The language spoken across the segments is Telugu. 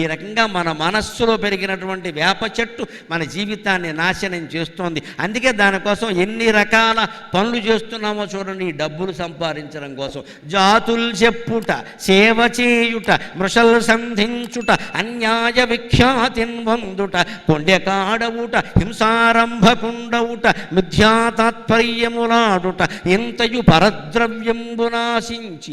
ఈ రకంగా మన మనస్సులో పెరిగినటువంటి వేప చెట్టు మన జీవితాన్ని నాశనం చేస్తోంది. అందుకే దానికోసం ఎన్ని రకాల పనులు చేస్తున్నామో చూడండి. ఈ డబ్బులు సంపాదించడం కోసం జాతులు చెప్పుట, సేవ చేయుట, మృషలు సంధించుట, అన్యాయ విఖ్యాతిన్ పొందుట, కొండెకాడవుట, హింసారంభకుండవుట, మిథ్యా తాత్పర్యములాడుట, ఇంతయు పరద్రవ్యంబునాశించి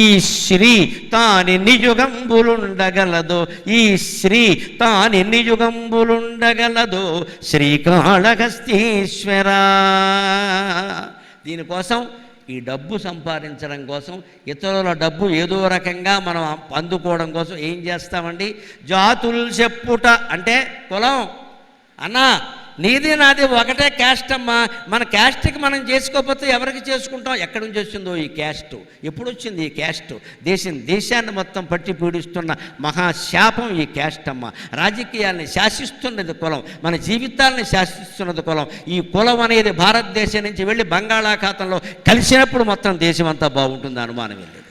ఈ శ్రీ తానెన్ని యుగంబులుండగలదో, ఈ శ్రీ తానెన్ని యుగంబులుండగలదో శ్రీకాళహస్తీశ్వర. దీనికోసం ఈ డబ్బు సంపాదించడం కోసం, ఇతరుల డబ్బు ఏదో రకంగా మనం అందుకోవడం కోసం ఏం చేస్తామండి? జాతులు చెప్పుట అంటే కులం. అన్నా నీది నాది ఒకటే క్యాస్ట్ అమ్మా, మన క్యాస్ట్కి మనం చేసుకోకపోతే ఎవరికి చేసుకుంటాం? ఎక్కడి నుంచి వచ్చిందో ఈ క్యాస్ట్? ఎప్పుడు వచ్చింది ఈ క్యాస్ట్? దేశాన్ని మొత్తం పట్టి పీడిస్తున్న మహాశాపం ఈ క్యాస్ట్ అమ్మ. రాజకీయాల్ని శాసిస్తున్నది కులం, మన జీవితాలని శాసిస్తున్నది కులం. ఈ కులం అనేది భారతదేశం నుంచి వెళ్ళి బంగాళాఖాతంలో కలిసినప్పుడు మొత్తం దేశం అంతా బాగుంటుంది, అనుమానం లేదు.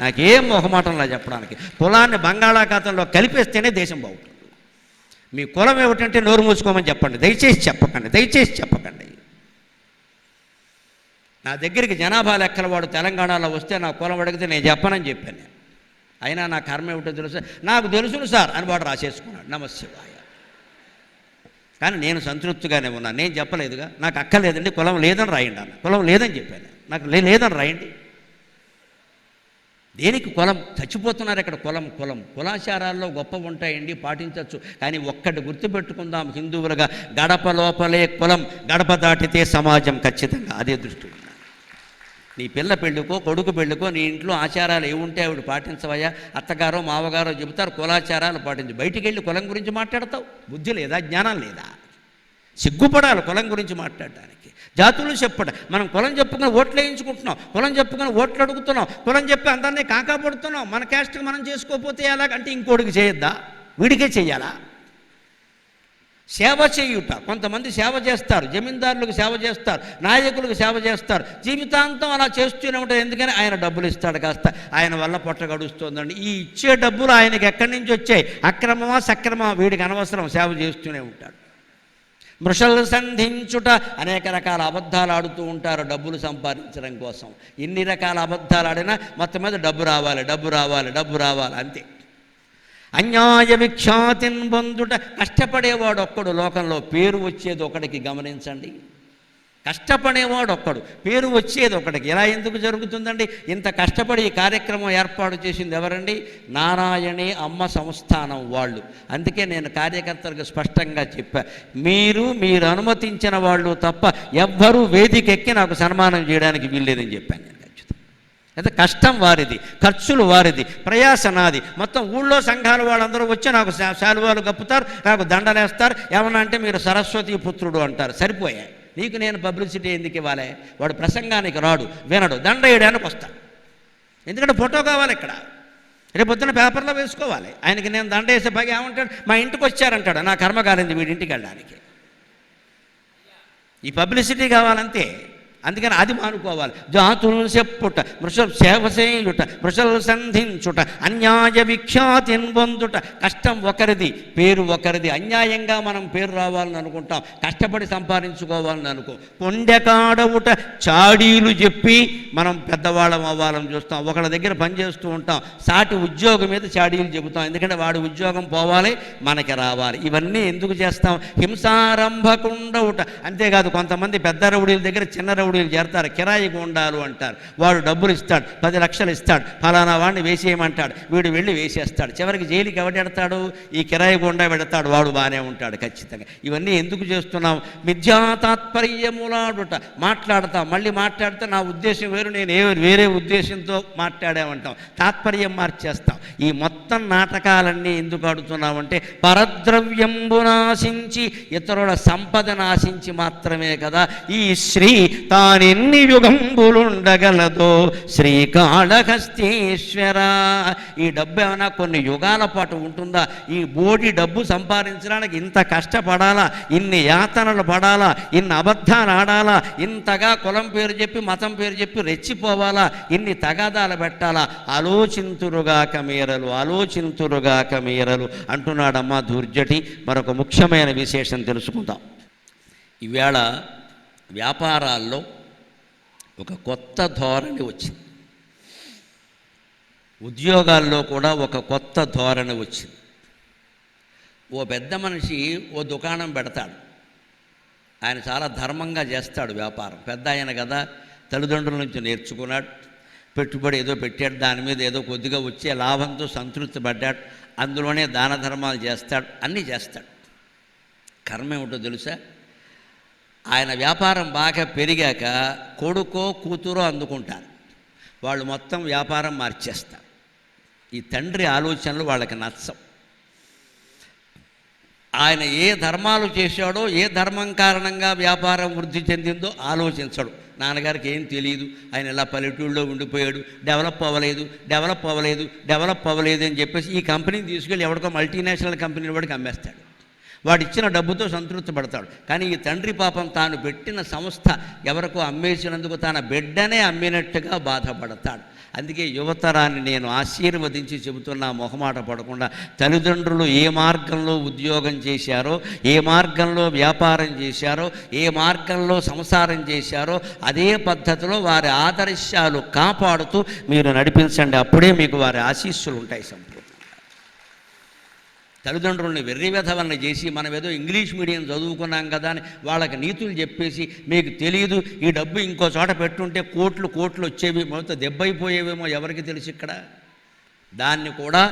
నాకేం మొహమాటంలా చెప్పడానికి. కులాన్ని బంగాళాఖాతంలో కలిపేస్తేనే దేశం బాగుంటుంది. మీ కులం ఏమిటంటే నోరు మూసుకోమని చెప్పండి, దయచేసి చెప్పకండి. నా దగ్గరికి జనాభా లెక్కల వాడు తెలంగాణలో వస్తే నా కులం అడిగితే నేను చెప్పనని చెప్పాను. అయినా నా కర్మ ఏమిటో తెలుసు, నాకు తెలుసును సార్ అని వాడు రాసేసుకున్నాడు. నమశివాయ. కానీ నేను సంతృప్తిగానే ఉన్నాను. నేను చెప్పలేదుగా, నాకు అక్కర్లేదండి, కులం లేదని రాయండి అన్న. కులం లేదని చెప్పాను, నాకు లేదని రాయండి. దేనికి కులం? చచ్చిపోతున్నారు ఇక్కడ. కులాచారాల్లో గొప్ప ఉంటాయండి, పాటించవచ్చు. కానీ ఒక్కటి గుర్తుపెట్టుకుందాం హిందువులుగా, గడప లోపలే కులం, గడప దాటితే సమాజం. ఖచ్చితంగా అదే దృష్టి. నీ పిల్ల పెళ్ళికో కొడుకు పెళ్ళికో నీ ఇంట్లో ఆచారాలు ఏముంటే ఆవిడ పాటించవయ్యా. అత్తగారో మావగారో చెబుతారు కులాచారాలు పాటించు. బయటికి వెళ్ళి కులం గురించి మాట్లాడతావు? బుద్ధి లేదా? జ్ఞానం లేదా? సిగ్గుపడాలి కులం గురించి మాట్లాడడానికి. జాతులు చెప్పట, మనం కులం చెప్పుకుని ఓట్లు వేయించుకుంటున్నాం, కులం చెప్పుకుని ఓట్లు అడుగుతున్నాం, కులం చెప్పి అందరినీ కాకాపడుతున్నాం. మన క్యాస్ట్కి మనం చేసుకోకపోతే ఎలాగంటే ఇంకోటికి చేయొద్దా? వీడికే చెయ్యాలా? సేవ చేయుట, కొంతమంది సేవ చేస్తారు, జమీందారులకు సేవ చేస్తారు, నాయకులకు సేవ చేస్తారు, జీవితాంతం అలా చేస్తూనే ఉంటారు. ఎందుకని? ఆయన డబ్బులు ఇస్తాడు కాస్త, ఆయన వల్ల పొట్ట గడుస్తుందండి. ఈ ఇచ్చే డబ్బులు ఆయనకి ఎక్కడి నుంచి వచ్చాయి? అక్రమమా సక్రమమా వీడికి అనవసరం, సేవ చేస్తూనే ఉంటాడు. మృషలు సంధించుట, అనేక రకాల అబద్ధాలు ఆడుతూ ఉంటారు డబ్బులు సంపాదించడం కోసం. ఎన్ని రకాల అబద్ధాలు ఆడినా మొత్తం మీద డబ్బు రావాలి అంతే. అన్యాయ విఖ్యాతిన్ పొందుట, కష్టపడేవాడు ఒక్కడు లోకంలో, పేరు వచ్చేది ఒకడికి. గమనించండి, కష్టపడేవాడు ఒక్కడు, పేరు వచ్చేది ఒకటికి. ఇలా ఎందుకు జరుగుతుందండి? ఇంత కష్టపడి ఈ కార్యక్రమం ఏర్పాటు చేసింది ఎవరండి? నారాయణి అమ్మ సంస్థానం వాళ్ళు. అందుకే నేను కార్యకర్తలకు స్పష్టంగా చెప్పా, మీరు అనుమతించిన వాళ్ళు తప్ప ఎవ్వరూ వేదిక ఎక్కి నాకు సన్మానం చేయడానికి వీల్లేదని చెప్పాను నేను. అయితే కష్టం వారిది, ఖర్చులు వారిది, ప్రయాస నాది. మొత్తం ఊళ్ళో సంఘాల వాళ్ళందరూ వచ్చి నాకు శాలువాలు కప్పుతారు, నాకు దండలేస్తారు. ఏమన్నా అంటే మీరు సరస్వతి పుత్రుడు అంటారు. సరిపోయాయి. నీకు నేను పబ్లిసిటీ ఎందుకు ఇవ్వాలి? వాడు ప్రసంగానికి రాడు, వినడు, దండ వేయడానికి వస్తాడు. ఎందుకంటే ఫోటో కావాలి ఇక్కడ, రేపు పొద్దున పేపర్లో వేసుకోవాలి. ఆయనకి నేను దండ వేసే పైగా ఏమంటాడు? మా ఇంటికి వచ్చారంటాడు. నా కర్మ కాలింది వీడింటికి వెళ్ళడానికి. ఈ పబ్లిసిటీ కావాలంతే. అందుకని అది మానుకోవాలి. జాతులు చెప్పుట, సేవ చేయుట, మృషలు సంధించుట, అన్యాయ విఖ్యాతిన్ పొందుట. కష్టం ఒకరిది, పేరు ఒకరిది. అన్యాయంగా మనం పేరు రావాలని అనుకుంటాం, కష్టపడి సంపాదించుకోవాలని అనుకో. కొండెకాడవుట, చాడీలు చెప్పి మనం పెద్దవాళ్ళం అవ్వాలని చూస్తాం. ఒకళ్ళ దగ్గర పనిచేస్తూ ఉంటాం, సాటి ఉద్యోగం మీద చాడీలు చెబుతాం. ఎందుకంటే వాడి ఉద్యోగం పోవాలి, మనకి రావాలి. ఇవన్నీ ఎందుకు చేస్తాం? హింసారంభకుండవుట. అంతేకాదు, కొంతమంది పెద్ద రౌడీల దగ్గర చిన్న రౌడీలు చేరతారు, కిరాయి గుండాలు అంటారు. వాడు డబ్బులు ఇస్తాడు, 10 లక్షలు ఇస్తాడు, ఫలానా వాడిని వేసేయమంటాడు, వీడు వెళ్ళి వేసేస్తాడు. చివరికి జైలుకి ఎవడెడతాడు? ఈ కిరాయి గుండా పెడతాడు. వాడు బాగానే ఉంటాడు ఖచ్చితంగా. ఇవన్నీ ఎందుకు చేస్తున్నాం? మిథ్యా తాత్పర్యములాడుట. మాట్లాడతాం, మళ్ళీ మాట్లాడితే నా ఉద్దేశం వేరు, నేను వేరే ఉద్దేశంతో మాట్లాడామంటాం, తాత్పర్యం మార్చేస్తాం. ఈ మొత్తం నాటకాలన్నీ ఎందుకు ఆడుతున్నామంటే పరద్రవ్యంబు నాశించి, ఇతరుల సంపద నాశించి మాత్రమే కదా. ఈ శ్రీ తానెన్ని యుగంబులుండగలదో శ్రీకాళహస్తీశ్వర. ఈ డబ్బు ఏమైనా కొన్ని యుగాల పాటు ఉంటుందా? ఈ బోడి డబ్బు సంపాదించడానికి ఇంత కష్టపడాలా, ఇన్ని యాతనలు పడాలా, ఇన్ని అబద్ధాలు ఆడాలా, ఇంతగా కులం పేరు చెప్పి మతం పేరు చెప్పి రెచ్చిపోవాలా, ఇన్ని తగాదాలు పెట్టాలా? ఆలోచింతురుగాక మీరలు, ఆలోచింతురుగాక మీరలు అంటున్నాడమ్మా దుర్జటి. మరొక ముఖ్యమైన విశేషం తెలుసుకుందాం. ఈవేళ వ్యాపారాల్లో ఒక కొత్త ధోరణి వచ్చింది, ఉద్యోగాల్లో కూడా ఒక కొత్త ధోరణి వచ్చింది. ఓ పెద్ద మనిషి ఓ దుకాణం పెడతాడు, ఆయన చాలా ధర్మంగా చేస్తాడు వ్యాపారం. పెద్ద ఆయన కదా, తల్లిదండ్రుల నుంచి నేర్చుకున్నాడు, పెట్టుబడి ఏదో పెట్టాడు, దాని మీద ఏదో కొద్దిగా వచ్చే లాభంతో సంతృప్తి పడ్డాడు, అందులోనే దాన ధర్మాలు చేస్తాడు, అన్నీ చేస్తాడు. కర్మ ఏమిటో తెలుసా? ఆయన వ్యాపారం బాగా పెరిగాక కొడుకో కూతురో అందుకుంటారు, వాళ్ళు మొత్తం వ్యాపారం మార్చేస్తారు. ఈ తండ్రి ఆలోచనలు వాళ్ళకి నచ్చవు. ఆయన ఏ ధర్మాలు చేశాడో, ఏ ధర్మం కారణంగా వ్యాపారం వృద్ధి చెందిందో ఆలోచించడు. నాన్నగారికి ఏం తెలియదు, ఆయన ఇలా పల్లెటూళ్ళలో ఉండిపోయాడు, డెవలప్ అవ్వలేదు అని చెప్పేసి ఈ కంపెనీని తీసుకెళ్ళి ఎవరికో మల్టీనేషనల్ కంపెనీ వాడికి అమ్మేస్తాడు. వాడు ఇచ్చిన డబ్బుతో సంతృప్తి పడతాడు. కానీ ఈ తండ్రి పాపం తాను పెట్టిన సంస్థ ఎవరికో అమ్మేసినందుకు తన బిడ్డనే అమ్మినట్టుగా బాధపడతాడు. అందుకే యువతరాన్ని నేను ఆశీర్వదించి చెబుతున్నా, మొహమాట పడకుండా, తల్లిదండ్రులు ఏ మార్గంలో ఉద్యోగం చేశారో, ఏ మార్గంలో వ్యాపారం చేశారో, ఏ మార్గంలో సంసారం చేశారో అదే పద్ధతిలో వారి ఆదర్శాలు కాపాడుతూ మీరు నడిపించండి. అప్పుడే మీకు వారి ఆశీస్సులు ఉంటాయి సంపూర్ణ. తల్లిదండ్రుల్ని వెర్రివెధవల్ని చేసి మనం ఏదో ఇంగ్లీష్ మీడియం చదువుకున్నాం కదా అని వాళ్ళకి నీతులు చెప్పేసి, మీకు తెలియదు ఈ డబ్బు ఇంకో చోట పెట్టుంటే కోట్లు వచ్చేవి, మొత్తం దెబ్బైపోయేవేమో ఎవరికి తెలుసు ఇక్కడ. దాన్ని కూడా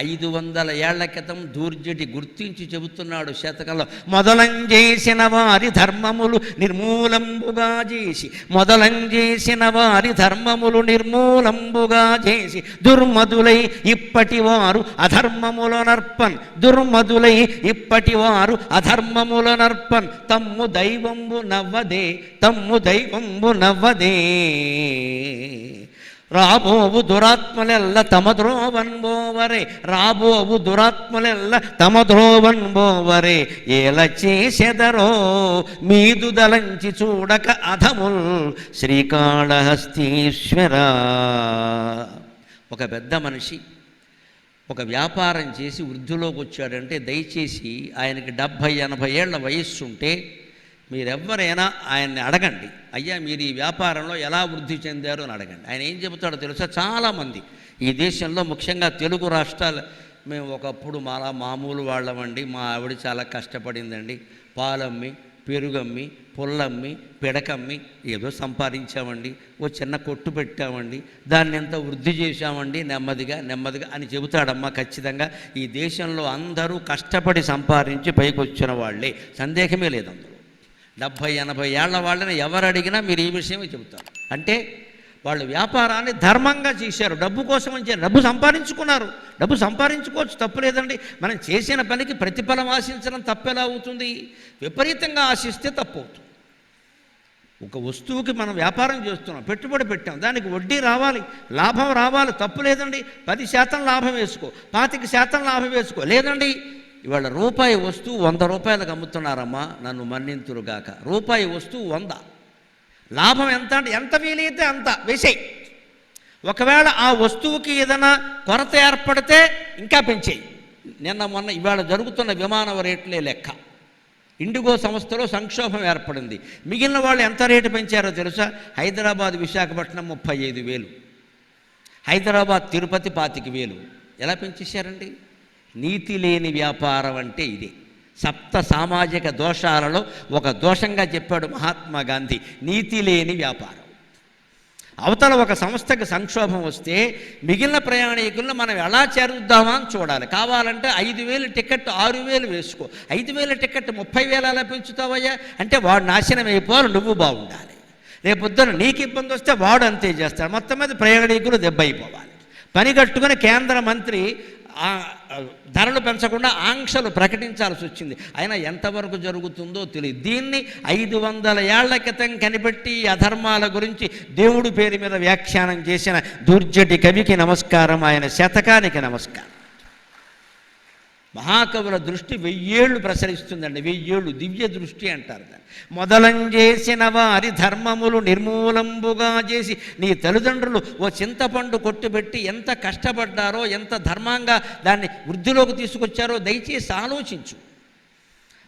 500 ఏళ్ల క్రితం దూర్జటి గుర్తించి చెబుతున్నాడు శతకంలో. మొదలంజేసిన వారి ధర్మములు నిర్మూలంబుగా చేసి, మొదలంజేసిన వారి ధర్మములు నిర్మూలంబుగా చేసి, దుర్మదులై ఇప్పటి వారు అధర్మములనర్పన్, దుర్మదులై ఇప్పటి వారు అధర్మములనర్పన్, తమ్ము దైవంబు నవ్వదే రాబోవు దురాత్మలెల్ల తమ ద్రోవన్బోవరే, రాబోవు దురాత్మలెల్ల తమ ద్రోవన్బోవరే, ఏల చేసెదరో మీదు దలంచి చూడక అధముల్ శ్రీకాళహస్తీశ్వర. ఒక పెద్ద మనిషి ఒక వ్యాపారం చేసి వృద్ధిలోకి వచ్చాడంటే దయచేసి ఆయనకి 70-80 ఏళ్ల వయస్సు ఉంటే మీరెవ్వరైనా ఆయన్ని అడగండి, అయ్యా మీరు ఈ వ్యాపారంలో ఎలా వృద్ధి చెందారు అని అడగండి. ఆయన ఏం చెబుతాడో తెలుసా? చాలామంది ఈ దేశంలో ముఖ్యంగా తెలుగు రాష్ట్రాలు, మేము ఒకప్పుడు మామూలు వాళ్ళమండి, మా ఆవిడ చాలా కష్టపడిందండి, పాలమ్మి పెరుగమ్మి పుల్లమ్మి పిడకమ్మి ఏదో సంపాదించామండి, ఓ చిన్న కొట్టు పెట్టామండి, దాన్ని ఎంత వృద్ధి చేశామండి నెమ్మదిగా అని చెబుతాడమ్మా. ఖచ్చితంగా ఈ దేశంలో అందరూ కష్టపడి సంపాదించి పైకి వచ్చిన వాళ్ళే, సందేహమే లేదు. అందరూ 70-80 ఏళ్ల వాళ్ళని ఎవరు అడిగినా మీరు ఈ విషయమే చెబుతారు. అంటే వాళ్ళు వ్యాపారాన్ని ధర్మంగా చేశారు, డబ్బు కోసం అని డబ్బు సంపాదించుకున్నారు. డబ్బు సంపాదించుకోవచ్చు, తప్పులేదండి. మనం చేసిన పనికి ప్రతిఫలం ఆశించడం తప్పెలా అవుతుంది? విపరీతంగా ఆశిస్తే తప్పు అవుతుంది. ఒక వస్తువుకి మనం వ్యాపారం చేస్తున్నాం, పెట్టుబడి పెట్టాం, దానికి వడ్డీ రావాలి, లాభం రావాలి, తప్పు లేదండి. 10% లాభం వేసుకో, 25% లాభం వేసుకో. లేదండి, ఇవాళ రూపాయి వస్తువు 100 రూపాయలకు అమ్ముతున్నారమ్మా, నన్ను మన్నింతురుగాక. రూపాయి వస్తువు 100, లాభం ఎంత అంటే ఎంత వీలైతే అంత వేసేయి. ఒకవేళ ఆ వస్తువుకి ఏదైనా కొరత ఏర్పడితే ఇంకా పెంచేయి. మొన్న ఇవాళ జరుగుతున్న విమానం రేట్లే లెక్క. ఇండిగో సంస్థలో సంక్షోభం ఏర్పడింది. మిగిలిన వాళ్ళు ఎంత రేటు పెంచారో తెలుసా? హైదరాబాద్ విశాఖపట్నం 35,000, హైదరాబాద్ తిరుపతి 25,000. ఎలా పెంచేశారండి? నీతి లేని వ్యాపారం అంటే ఇదే. సప్త సామాజిక దోషాలలో ఒక దోషంగా చెప్పాడు మహాత్మా గాంధీ, నీతి లేని వ్యాపారం. అవతల ఒక సంస్థకి సంక్షోభం వస్తే మిగిలిన ప్రయాణికులను మనం ఎలా చేరుద్దామా అని చూడాలి. కావాలంటే 5,000 టికెట్ 6,000 వేసుకో, 5,000 టికెట్ 30,000 ఎలా పెంచుతావయ్యా అంటే వాడు నాశనం అయిపోవాలి, నువ్వు బాగుండాలి. రేపొద్దున నీకు ఇబ్బంది వస్తే వాడు అంతే చేస్తాడు. మొత్తం మీద ప్రయాణికులు దెబ్బ అయిపోవాలి. పని కట్టుకుని కేంద్ర మంత్రి ధరలు పెంచకుండా ఆంక్షలు ప్రకటించాల్సి వచ్చింది. అయినా ఎంతవరకు జరుగుతుందో తెలియదు. దీన్ని 500 ఏళ్ల క్రితం కనిపెట్టి అధర్మాల గురించి దేవుడి పేరు మీద వ్యాఖ్యానం చేసిన దుర్జటి కవికి నమస్కారం, ఆయన శతకానికి నమస్కారం. మహాకవుల దృష్టి 1000 ఏళ్ళు ప్రసరిస్తుందండి. 1000 ఏళ్ళు దివ్య దృష్టి అంటారు దాన్ని. మొదలంజేసిన వారి ధర్మములు నిర్మూలంబుగా చేసి, నీ తల్లిదండ్రులు ఓ చింతపండు కొట్టుబెట్టి ఎంత కష్టపడ్డారో, ఎంత ధర్మంగా దాన్ని వృద్ధిలోకి తీసుకొచ్చారో దయచేసి ఆలోచించు.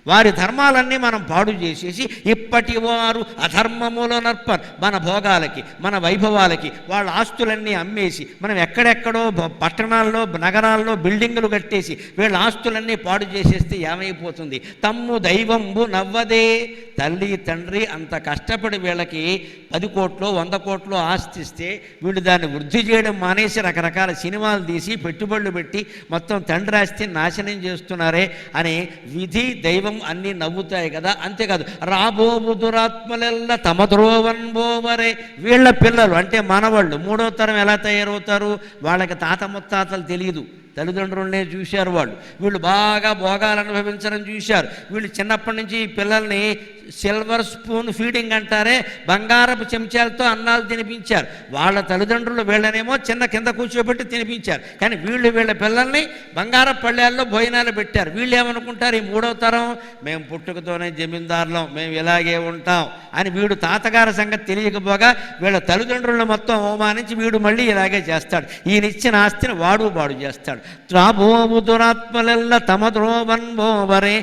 వారి ధర్మాలన్నీ మనం పాడు చేసేసి ఇప్పటి వారు అధర్మములో నర్పర్, మన భోగాలకి మన వైభవాలకి వాళ్ళ ఆస్తులన్నీ అమ్మేసి మనం ఎక్కడెక్కడో పట్టణాల్లో నగరాల్లో బిల్డింగులు కట్టేసి వీళ్ళ ఆస్తులన్నీ పాడు చేసేస్తే ఏమైపోతుంది? తమ్ము దైవంబు నవ్వదే. తల్లి తండ్రి అంత కష్టపడి వీళ్ళకి 10 కోట్లు 100 కోట్లు ఆస్తిస్తే వీళ్ళు దాన్ని వృద్ధి చేయడం మానేసి రకరకాల సినిమాలు తీసి పెట్టుబడులు పెట్టి మొత్తం తండ్రి ఆస్తిని నాశనం చేస్తున్నారే అని విధి దైవం అన్నీ నవ్వుతాయి కదా. అంతేకాదు, రాబోబు దురాత్మలెల్లా తమ ద్రోవన్ బోవరే. వీళ్ళ పిల్లలు అంటే మనవాళ్ళు 3వ తరం ఎలా తయారవుతారు? వాళ్ళకి తాత ముత్తాతలు తెలియదు, తల్లిదండ్రులనే చూశారు. వీళ్ళు బాగా భోగాలు అనుభవించడం చూశారు. వీళ్ళు చిన్నప్పటి నుంచి పిల్లల్ని సిల్వర్ స్పూన్ ఫీడింగ్ అంటారే, బంగారపు చెంచాలతో అన్నాలు తినిపించారు. వాళ్ళ తల్లిదండ్రులు వీళ్ళనేమో చిన్న కింద కూర్చోబెట్టి తినిపించారు. కానీ వీళ్ళ పిల్లల్ని బంగారపు పళ్ళాల్లో భోజనాలు పెట్టారు. వీళ్ళు ఏమనుకుంటారు? ఈ 3వ తరం మేము పుట్టుకతోనే జమీందారులం, మేము ఇలాగే ఉంటాం అని. వీడు తాతగారి సంగతి తెలియకపోగా వీళ్ళ తల్లిదండ్రులను మొత్తం అవమానించి వీడు మళ్ళీ ఇలాగే చేస్తాడు. ఈయనిచ్చిన ఆస్తిని వాడు పాడు చేస్తాడు. త్రాబోవు దురాత్మలెల్ల తమ ద్రోవన్ బోవరే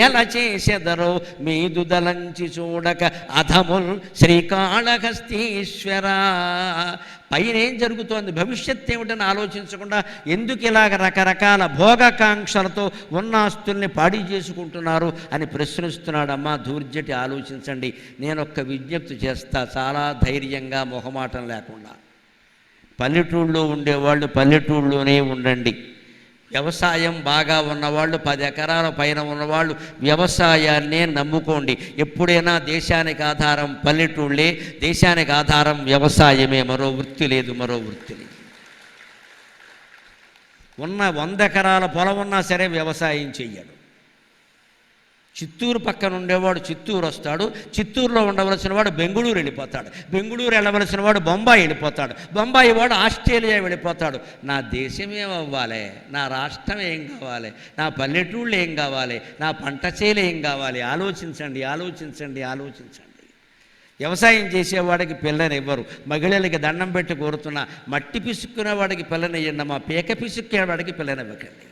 ఎలా చేసెదరో మీదు దలంచి చూడక అధముల్ శ్రీకాళహస్తీశ్వర. పైన ఏం జరుగుతోంది, భవిష్యత్తు ఏమిటని ఆలోచించకుండా ఎందుకు ఇలాగ రకరకాల భోగకాంక్షలతో ఉన్న ఆస్తుల్ని పాడి చేసుకుంటున్నారు అని ప్రశ్నిస్తున్నాడమ్మా ధూర్జటి. ఆలోచించండి. నేనొక్క విజ్ఞప్తి చేస్తా, చాలా ధైర్యంగా మొహమాటం లేకుండా. పల్లెటూళ్ళలో ఉండేవాళ్ళు పల్లెటూళ్ళలోనే ఉండండి. వ్యవసాయం బాగా ఉన్నవాళ్ళు, 10 ఎకరాల పైన ఉన్నవాళ్ళు వ్యవసాయాన్నే నమ్ముకోండి. ఎప్పుడైనా దేశానికి ఆధారం పల్లెటూళ్ళే, దేశానికి ఆధారం వ్యవసాయమే. మరో వృత్తి లేదు, మరో వృత్తి లేదు. ఉన్న 100 ఎకరాల పొలం ఉన్నా సరే వ్యవసాయం చెయ్యడు. చిత్తూరు పక్కన ఉండేవాడు చిత్తూరు వస్తాడు, చిత్తూరులో ఉండవలసిన వాడు బెంగుళూరు వెళ్ళిపోతాడు, బెంగుళూరు వెళ్ళవలసిన వాడు బొంబాయి వెళ్ళిపోతాడు, బొంబాయి వాడు ఆస్ట్రేలియా వెళ్ళిపోతాడు. నా దేశం ఏమవ్వాలి? నా రాష్ట్రం ఏం కావాలి? నా పల్లెటూళ్ళు ఏం కావాలి? నా పంట చేలు ఏం కావాలి? ఆలోచించండి, ఆలోచించండి, ఆలోచించండి. వ్యవసాయం చేసేవాడికి పిల్లనివ్వరు. మహిళలకి దండం పెట్టి కోరుతున్నా, మట్టి పిసుక్కునే వాడికి పిల్లనివ్వండి, మా పీక పిసుక్కునే వాడికి పిల్లనివ్వకండి.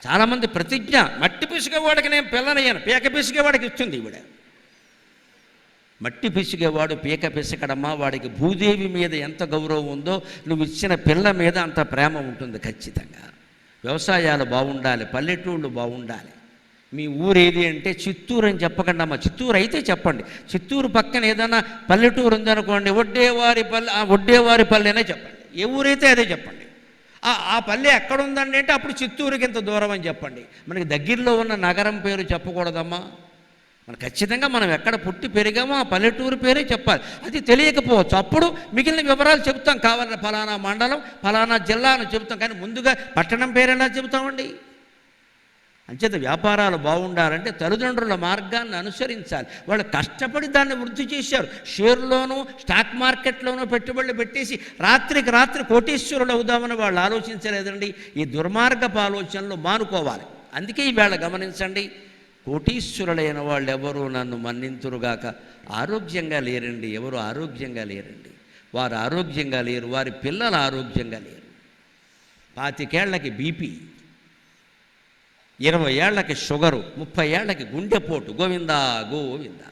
చాలామంది ప్రతిజ్ఞ, మట్టి పిసిగేవాడికి నేను పిల్లనయ్యాను, పీక పిసిగేవాడికి ఇస్తుంది ఈవిడ. మట్టి పిసిగేవాడు పీక పిసకడమ్మా. వాడికి భూదేవి మీద ఎంత గౌరవం ఉందో నువ్వు ఇచ్చిన పిల్ల మీద అంత ప్రేమ ఉంటుంది ఖచ్చితంగా. వ్యవసాయాలు బాగుండాలి, పల్లెటూళ్ళు బాగుండాలి. మీ ఊరేది అంటే చిత్తూరు అని చెప్పకండి అమ్మ. చిత్తూరు అయితే చెప్పండి. చిత్తూరు పక్కన ఏదైనా పల్లెటూరు ఉందనుకోండి, ఒడ్డేవారి పల్లెనే చెప్పండి. ఏ ఊరైతే అదే చెప్పండి. ఆ పల్లె ఎక్కడుందండి అంటే అప్పుడు చిత్తూరుకి ఇంత దూరం అని చెప్పండి. మనకి దగ్గరలో ఉన్న నగరం పేరు చెప్పకూడదమ్మా. మనం ఖచ్చితంగా మనం ఎక్కడ పుట్టి పెరిగామో ఆ పల్లెటూరు పేరే చెప్పాలి. అది తెలియకపోవచ్చు, అప్పుడు మిగిలిన వివరాలు చెప్తాం. కావాలని ఫలానా మండలం ఫలానా జిల్లా అని చెబుతాం, కానీ ముందుగా పట్టణం పేరేలా చెబుతామండి? అంచేత వ్యాపారాలు బాగుండాలంటే తల్లిదండ్రుల మార్గాన్ని అనుసరించాలి. వాళ్ళు కష్టపడి దాన్ని వృద్ధి చేశారు. షేర్లోనూ స్టాక్ మార్కెట్లోనూ పెట్టుబడులు పెట్టేసి రాత్రికి రాత్రి కోటీశ్వరులు అవుదామని వాళ్ళు ఆలోచించలేదండి. ఈ దుర్మార్గపు ఆలోచనలు మానుకోవాలి. అందుకే ఈవేళ గమనించండి, కోటీశ్వరులైన వాళ్ళు ఎవరు నన్ను మన్నింతురుగాక ఆరోగ్యంగా లేరండి. ఎవరు ఆరోగ్యంగా లేరండి. వారు ఆరోగ్యంగా లేరు, వారి పిల్లలు ఆరోగ్యంగా లేరు. 25 ఏళ్లకి బీపీ, 20 ఏళ్లకి షుగరు, 30 ఏళ్లకి గుండెపోటు. గోవిందా గోవిందా.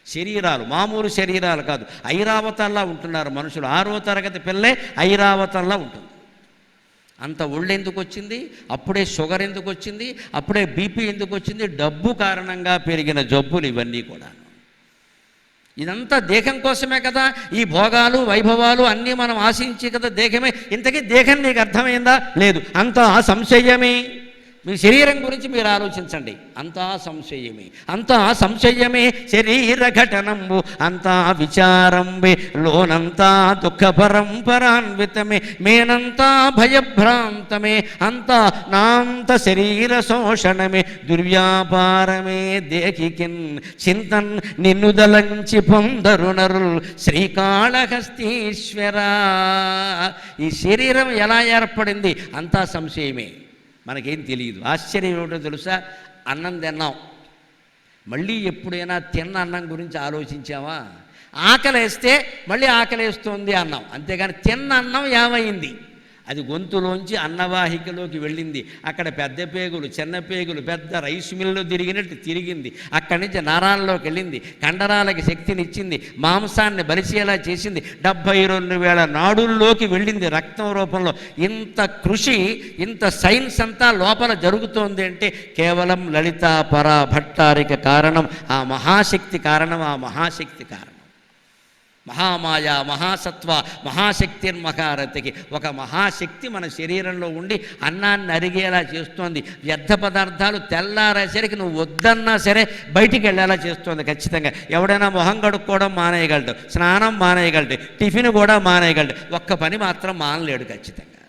శరీరాలు మామూలు శరీరాలు కాదు, ఐరావతంలా ఉంటున్నారు మనుషులు. 6వ తరగతి పిల్లే ఐరావతంలా ఉంటుంది. అంత ఒళ్ళు ఎందుకు వచ్చింది? అప్పుడే షుగర్ ఎందుకు వచ్చింది? అప్పుడే బీపీ ఎందుకు వచ్చింది? డబ్బు కారణంగా పెరిగిన జబ్బులు ఇవన్నీ కూడా. ఇదంతా దేహం కోసమే కదా. ఈ భోగాలు వైభవాలు అన్నీ మనం ఆశించి కదా దేహమే. ఇంతకీ దేహం నీకు అర్థమైందా? లేదు, అంతా సంశయమే. మీ శరీరం గురించి మీరు ఆలోచించండి. అంతా సంశయమే, అంతా సంశయమే శరీర ఘటనంబు, అంతా విచారంబే లోనంతా దుఃఖ పరంపరాన్వితమే, మేనంతా భయభ్రాంతమే, అంతా నాంత శరీర శోషణమే, దుర్వ్యాపారమే దేకికిన్ చింతన్ నిన్నుదలంచి పొందరు నరుల్ శ్రీకాళహస్తీశ్వర. ఈ శరీరం ఎలా ఏర్పడింది? అంతా సంశయమే, మనకేం తెలియదు. ఆశ్చర్యం ఏమిటో తెలుసా? అన్నం తిన్నాం, మళ్ళీ ఎప్పుడైనా తిన్న అన్నం గురించి ఆలోచించావా? ఆకలేస్తే మళ్ళీ ఆకలేస్తుంది అన్నాం, అంతేగాని తిన్న అన్నం ఏమైంది? అది గొంతులోంచి అన్నవాహికలోకి వెళ్ళింది. అక్కడ పెద్ద పేగులు, చిన్న పేగులు, పెద్ద రైస్ మిల్లు తిరిగినట్టు తిరిగింది. అక్కడి నుంచి నరాల్లోకి వెళ్ళింది, కండరాలకి శక్తినిచ్చింది, మాంసాన్ని బలిసేలా చేసింది, 72,000 నాడుల్లోకి వెళ్ళింది రక్తం రూపంలో. ఇంత కృషి, ఇంత సైన్స్ అంతా లోపల జరుగుతోంది అంటే కేవలం లలితా పరా భట్టారిక కారణం, ఆ మహాశక్తి కారణం, ఆ మహాశక్తి కారణం. మహామాయ, మహాసత్వ, మహాశక్తిర్మహారతికి ఒక మహాశక్తి మన శరీరంలో ఉండి అన్నాన్ని అరిగేలా చేస్తోంది. వ్యర్థ పదార్థాలు తెల్లారేసరికి నువ్వు వద్దన్నా సరే బయటికి వెళ్ళేలా చేస్తోంది ఖచ్చితంగా. ఎవడైనా మొహం కడుక్కోవడం మానేయగలడు, స్నానం మానేయగలడు, టిఫిన్ కూడా మానేయగలడు, ఒక్క పని మాత్రం మానలేడు ఖచ్చితంగా.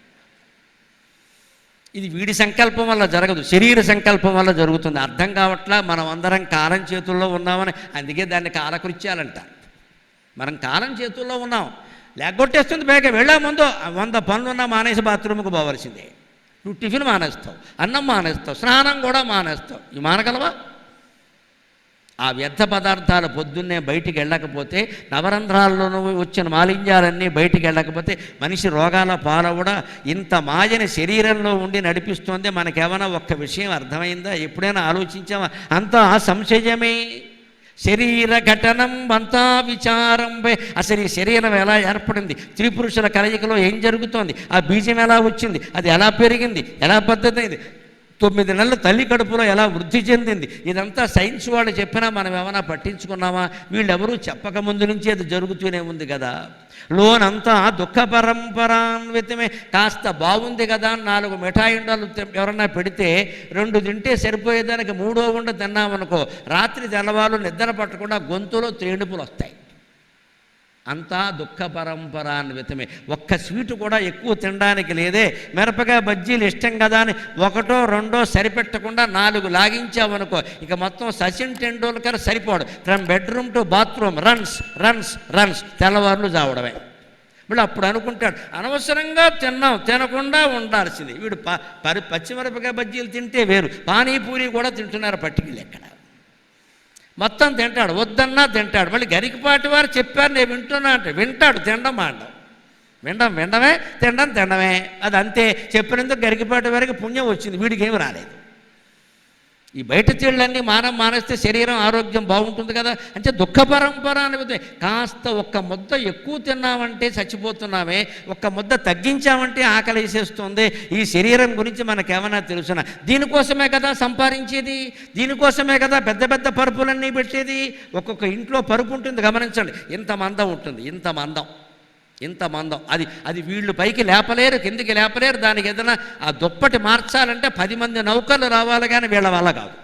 ఇది వీడి సంకల్పం వల్ల జరగదు, శరీర సంకల్పం వల్ల జరుగుతుంది. అర్థం కావట్లా. మనం అందరం కాలం చేతుల్లో ఉన్నామని, అందుకే దాన్ని కాలకృత్యాలంట. మనం కాలం చేతుల్లో ఉన్నాం, లేకొట్టేస్తుంది బేగ. వెళ్ళే ముందు 100 పనులున్నా మానేసి బాత్రూమ్కి పోవలసిందే. నువ్వు టిఫిన్ మానేస్తావు, అన్నం మానేస్తావు, స్నానం కూడా మానేస్తావు. ఇవి మానగలవా? ఆ వ్యర్థ పదార్థాలు పొద్దున్నే బయటికి వెళ్ళకపోతే, నవరంధ్రాల్లోనూ వచ్చిన మాలిన్యాలన్నీ బయటికి వెళ్ళకపోతే మనిషి రోగాల పాలవుడా. ఇంత మాయని శరీరంలో ఉండి నడిపిస్తోంది. మనకేమైనా ఒక్క విషయం అర్థమైందా? ఎప్పుడైనా ఆలోచించామా? అంతా సంశయమే శరీర ఘటనం అంతా విచారంపై. అసలు ఈ శరీరం ఎలా ఏర్పడింది? స్త్రీ పురుషుల కలయికలో ఏం జరుగుతోంది? ఆ బీజం ఎలా వచ్చింది? అది ఎలా పెరిగింది? ఎలా పద్ధతి అయింది? 9 నెలలు తల్లి కడుపులో ఎలా వృద్ధి చెందింది? ఇదంతా సైన్స్ వాళ్ళు చెప్పినా మనం ఏమైనా పట్టించుకున్నామా? వీళ్ళెవరూ చెప్పక ముందు నుంచి అది జరుగుతూనే ఉంది కదా. లోనంతా దుఃఖ పరంపరాన్వితమే. కాస్త బాగుంది కదా 4 మిఠాయి ఉండలు ఎవరన్నా పెడితే 2 తింటే సరిపోయేదానికి 3వ ఉండ తిన్నామనుకో, రాత్రి తెల్లవాళ్ళు నిద్ర పట్టకుండా గొంతులో తేడుపులు వస్తాయి. అంతా దుఃఖ పరంపరాన్వితమే. ఒక్క స్వీటు కూడా ఎక్కువ తినడానికి లేదే. మిరపకాయ బజ్జీలు ఇష్టం కదా అని 1, 2 సరిపెట్టకుండా 4 లాగించామనుకో, ఇక మొత్తం సచిన్ టెండూల్కర్ సరిపోడు. From bedroom to bathroom runs runs runs, తెల్లవారులు చావడమే. వీళ్ళు అప్పుడు అనుకుంటాడు, అనవసరంగా తిన్నాం, తినకుండా ఉండాల్సింది. వీడు పచ్చిమిరపకాయ బజ్జీలు తింటే వేరు, పానీపూరి కూడా తింటున్నారు పట్టికలు ఎక్కడ. మొత్తం తింటాడు, వద్దన్నా తింటాడు. మళ్ళీ గరికపాటి వారు చెప్పారు, నేను వింటున్నా అంటే వింటాడు, తినడం మాండం. వినడమే, తినడమే. అది అంతే. చెప్పినందుకు గరికపాటి వారికి పుణ్యం వచ్చింది, వీడికి ఏమి రాలేదు. ఈ బయట చెళ్ళన్నీ మానేస్తే శరీరం ఆరోగ్యం బాగుంటుంది కదా. అంటే దుఃఖ పరంపర అనేది. కాస్త ఒక్క ముద్ద ఎక్కువ తిన్నామంటే చచ్చిపోతున్నామే, ఒక్క ముద్ద తగ్గించామంటే ఆకలి వేసేస్తుంది. ఈ శరీరం గురించి మనకేమైనా తెలుసునా? దీనికోసమే కదా సంపాదించేది, దీనికోసమే కదా పెద్ద పెద్ద పరుపులన్నీ పెట్టేది. ఒక్కొక్క ఇంట్లో పరుపు ఉంటుంది, గమనించండి. ఇంత మందం ఉంటుంది, ఇంత మందం. అది వీళ్ళు పైకి లేపలేరు, కిందికి లేపలేరు. దానికి ఏదైనా ఆ దుప్పటి మార్చాలంటే 10 మంది నౌకర్లు రావాలి, కానీ వీళ్ళ వల్ల కాదు.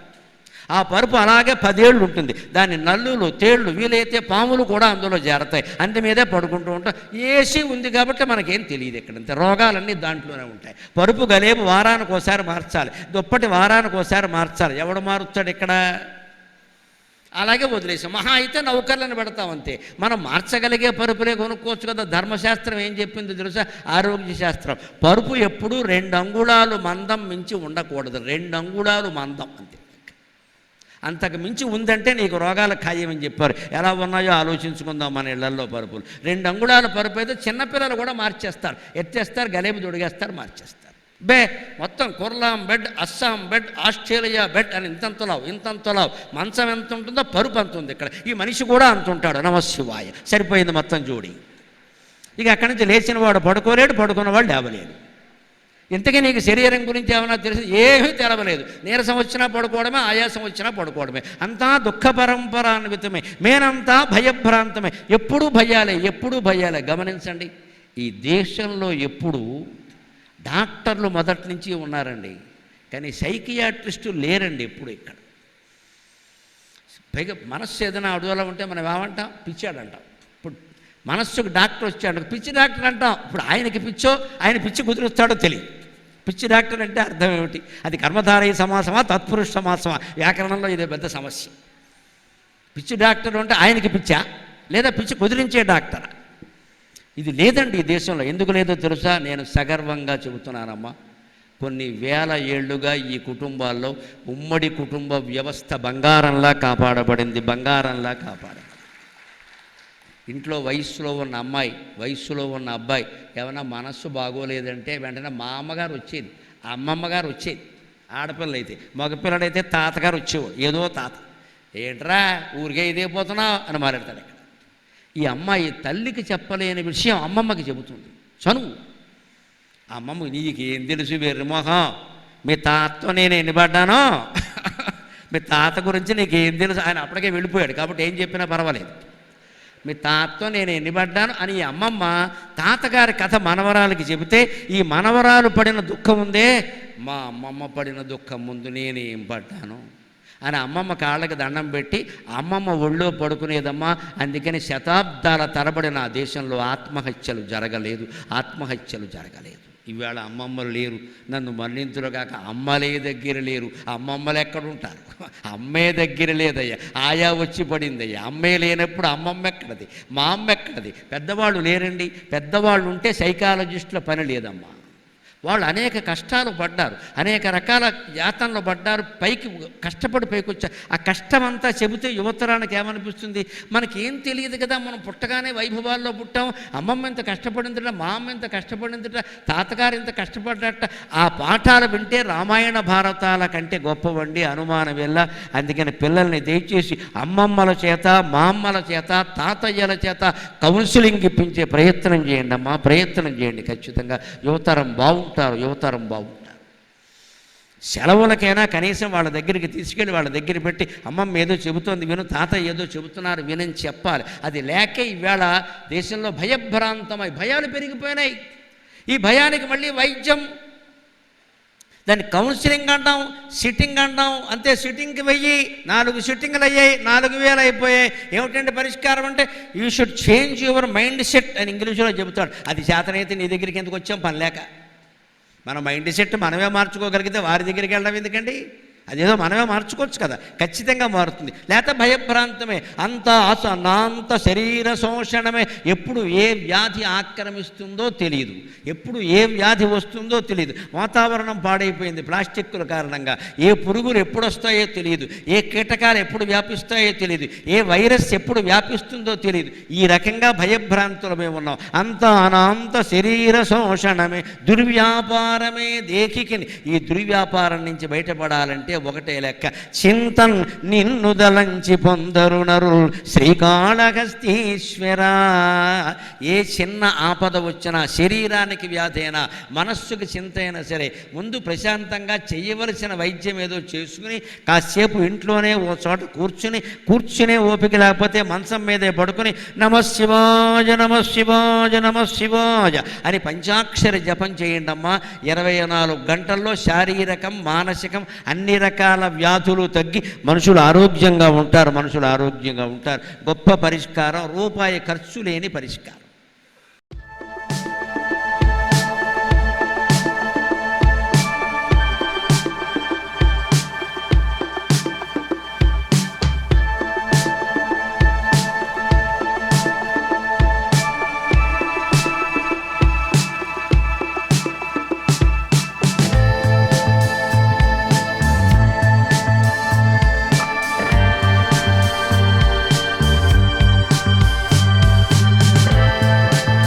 ఆ పరుపు అలాగే 10 ఏళ్ళు ఉంటుంది. దాని నల్లులు, తేళ్ళు, వీలైతే పాములు కూడా అందులో చేరతాయి. అందు మీదే పడుకుంటూ ఉంటాం. ఏసీ ఉంది కాబట్టి మనకేం తెలియదు. ఎక్కడంతే రోగాలన్నీ దాంట్లోనే ఉంటాయి. పరుపు గలేబు వారానికి ఒకసారి మార్చాలి, దుప్పటి వారానికి ఒకసారి మార్చాలి. ఎవడు మారుస్తాడు ఇక్కడ? అలాగే వదిలేసాం. మహా అయితే నౌకర్లను పెడతాం అంతే. మనం మార్చగలిగే పరుపులే కొనుక్కోవచ్చు కదా. ధర్మశాస్త్రం ఏం చెప్పింది తెలుసా? ఆరోగ్య శాస్త్రం. పరుపు ఎప్పుడూ 2 అంగుళాలు మందం మించి ఉండకూడదు. 2 అంగుళాలు మందం అంతే. అంతకు మించి ఉందంటే నీకు రోగాలు ఖాయమని చెప్పారు. ఎలా ఉన్నాయో ఆలోచించుకుందాం మన ఇళ్లల్లో పరుపులు. 2 అంగుళాల పరుపు అయితే చిన్నపిల్లలు కూడా మార్చేస్తారు, ఎత్తేస్తారు, గలేబు దొడిగేస్తారు, మార్చేస్తారు. మొత్తం Kurlon bed, Assam bed, Australia bed అని ఇంతంతలావు. మంచం ఎంత ఉంటుందో పరుపు అంత ఉంది ఇక్కడ. ఈ మనిషి కూడా అంత ఉంటాడు. నమశివాయ. సరిపోయింది మొత్తం జోడి. ఇక అక్కడి నుంచి లేచిన వాడు పడుకోలేడు, పడుకున్నవాడు లేవలేడు. ఇంతకీ నీకు శరీరం గురించి ఏమైనా తెలిసి? ఏమీ తెలవలేదు. నీరసం వచ్చినా పడుకోవడమే, ఆయాసం వచ్చినా పడుకోవడమే. అంతా దుఃఖ పరంపరాన్వితమే, మేనంతా భయభ్రాంతమే. ఎప్పుడూ భయాలే. గమనించండి, ఈ దేశంలో ఎప్పుడు డాక్టర్లు మొదటి నుంచి ఉన్నారండి. కానీ సైకియాట్రిస్టు లేరండి ఎప్పుడు ఇక్కడ. పైగా మనస్సు ఏదైనా అడుగులా ఉంటే మనం ఏమంటాం? పిచ్చాడంటాం. ఇప్పుడు మనస్సుకు డాక్టర్ వచ్చాడు, పిచ్చి డాక్టర్ అంటాం. ఇప్పుడు ఆయనకి పిచ్చో ఆయన పిచ్చి కుదురుస్తాడో తెలియదు. పిచ్చి డాక్టర్ అంటే అర్థం ఏమిటి? అది కర్మధారయ సమాసమా తత్పురుష సమాసమా? వ్యాకరణంలో ఇదే పెద్ద సమస్య. పిచ్చి డాక్టర్ అంటే ఆయనకి పిచ్చా లేదా పిచ్చి కుదిరించే డాక్టరా? ఇది లేదండి ఈ దేశంలో. ఎందుకు లేదో తెలుసా? నేను సగర్వంగా చెబుతున్నానమ్మా. కొన్ని వేల ఏళ్లుగా ఈ కుటుంబాల్లో ఉమ్మడి కుటుంబ వ్యవస్థ బంగారంలా కాపాడబడింది, బంగారంలా కాపాడబడింది. ఇంట్లో వయస్సులో ఉన్న అమ్మాయి, వయస్సులో ఉన్న అబ్బాయి ఏమైనా మనస్సు బాగోలేదంటే వెంటనే మా అమ్మగారు వచ్చేది, అమ్మమ్మ గారు వచ్చేది. ఆడపిల్ల అయితే, మగపిల్లడైతే తాతగారు వచ్చేవాడు. ఏదో తాత, ఏంట్రా ఊరికే ఇదైపోతున్నావు అని మాట్లాడతాడు. ఇక్కడ ఈ అమ్మాయి తల్లికి చెప్పలేని విషయం అమ్మమ్మకి చెబుతుంది. చనువు. అమ్మమ్మ, నీకేం తెలుసు వెర్రిమొహం, మీ తాతతో నేను ఎన్ని పడ్డానో, మీ తాత గురించి నీకేం తెలుసు. ఆయన అప్పటికే వెళ్ళిపోయాడు కాబట్టి ఏం చెప్పినా పర్వాలేదు. మీ తాతతో నేను ఎన్ని పడ్డాను అని ఈ అమ్మమ్మ తాతగారి కథ మనవరాలకి చెబితే, ఈ మనవరాలు పడిన దుఃఖం ఉందే, మా అమ్మమ్మ పడిన దుఃఖం ముందు నేనేం పడ్డాను అని అమ్మమ్మ కాళ్ళకి దండం పెట్టి అమ్మమ్మ ఒళ్ళో పడుకునేదమ్మా. అందుకని శతాబ్దాల తరబడి నా దేశంలో ఆత్మహత్యలు జరగలేదు, ఆత్మహత్యలు జరగలేదు. ఈవేళ అమ్మమ్మలు లేరు, నన్ను మన్నింతులుగాక అమ్మలే దగ్గర లేరు. అమ్మమ్మలు ఎక్కడుంటారు? అమ్మే దగ్గర లేదయ్యా, ఆయా వచ్చి పడిందయ్యా. అమ్మే లేనప్పుడు అమ్మమ్మ ఎక్కడది, మా అమ్మ ఎక్కడది? పెద్దవాళ్ళు లేరండి. పెద్దవాళ్ళు ఉంటే సైకాలజిస్టుల పని లేదమ్మా. వాళ్ళు అనేక కష్టాలు పడ్డారు, అనేక రకాల యాతనలు పడ్డారు, పైకి కష్టపడి పైకి వచ్చారు. ఆ కష్టమంతా చెబితే యువతరానికి ఏమనిపిస్తుంది? మనకేం తెలియదు కదా, మనం పుట్టగానే వైభవాల్లో పుట్టాం. అమ్మమ్మ ఎంత కష్టపడిందిట, మా అమ్మ ఎంత కష్టపడిందిట, తాతగారు ఎంత కష్టపడ్డట. ఆ పాఠాలు వింటే రామాయణ భారతాల కంటే గొప్పవండి, అనుమానం వెళ్ళ. అందుకని పిల్లల్ని దయచేసి అమ్మమ్మల చేత, మా అమ్మల చేత, తాతయ్యల చేత కౌన్సిలింగ్ ఇప్పించే ప్రయత్నం చేయండి అమ్మా, ప్రయత్నం చేయండి. ఖచ్చితంగా యువతరం బాగుంటుంది, యువతరం బాగుంటారు. సెలవులకైనా కనీసం వాళ్ళ దగ్గరికి తీసుకెళ్ళి వాళ్ళ దగ్గర పెట్టి అమ్మమ్మ ఏదో చెబుతోంది విను, తాత ఏదో చెబుతున్నారు వినని చెప్పాలి. అది లేకే ఈవేళ దేశంలో భయభ్రాంతమై భయాలు పెరిగిపోయినాయి. ఈ భయానికి మళ్ళీ వైద్యం, దాన్ని కౌన్సిలింగ్ అంటాం, సిట్టింగ్ అంటాం. అంతే, సిట్టింగ్కి వెయ్యి 4 సిట్టింగ్లు అయ్యాయి, 4000 అయిపోయాయి. ఏమిటంటే పరిష్కారం అంటే you should change your mind set అని ఇంగ్లీష్లో చెబుతాడు. అది చేతనైతే నీ దగ్గరికి ఎందుకు వచ్చాం? పని లేక. మన మైండ్ సెట్ మనమే మార్చుకోగలిగితే వారి దగ్గరికి వెళ్ళడం ఎందుకండి? అదేదో మనమే మార్చుకోవచ్చు కదా, ఖచ్చితంగా మారుతుంది. లేకపోతే భయభ్రాంతమే, అంత అనాంత శరీర శోషణమే. ఎప్పుడు ఏ వ్యాధి ఆక్రమిస్తుందో తెలియదు, ఎప్పుడు ఏ వ్యాధి వస్తుందో తెలియదు. వాతావరణం పాడైపోయింది ప్లాస్టిక్కుల కారణంగా. ఏ పురుగులు ఎప్పుడు వస్తాయో తెలియదు, ఏ కీటకాలు ఎప్పుడు వ్యాపిస్తాయో తెలియదు, ఏ వైరస్ ఎప్పుడు వ్యాపిస్తుందో తెలియదు. ఈ రకంగా భయభ్రాంతులమే ఉన్నాం. అంత అనాంత శరీర శోషణమే, దుర్వ్యాపారమే దేఖికిని. ఈ దుర్వ్యాపారం నుంచి బయటపడాలంటే ఒకటే లెక్క, చింతన్ నిన్ను దలంచి పొందరు నరుల్ శ్రీకాళహస్తీశ్వర. ఏ చిన్న ఆపద వచ్చినా, శరీరానికి వ్యాధి అయినా, మనస్సుకి చింత అయినా సరే, ముందు ప్రశాంతంగా చేయవలసిన వైద్యం ఏదో చేసుకుని కాసేపు ఇంట్లోనే ఓ చోట కూర్చునే ఓపిక లేకపోతే మంచం మీదే పడుకుని నమశివాయ నమశివాయ నమశివాయ అని పంచాక్షరి జపం చేయండి అమ్మా. 24 గంటల్లో శారీరకం, మానసికం అన్ని రకాల వ్యాధులు తగ్గి మనుషులు ఆరోగ్యంగా ఉంటారు, మనుషులు ఆరోగ్యంగా ఉంటారు. గొప్ప పరిష్కారం, రూపాయి ఖర్చు లేని పరిష్కారం.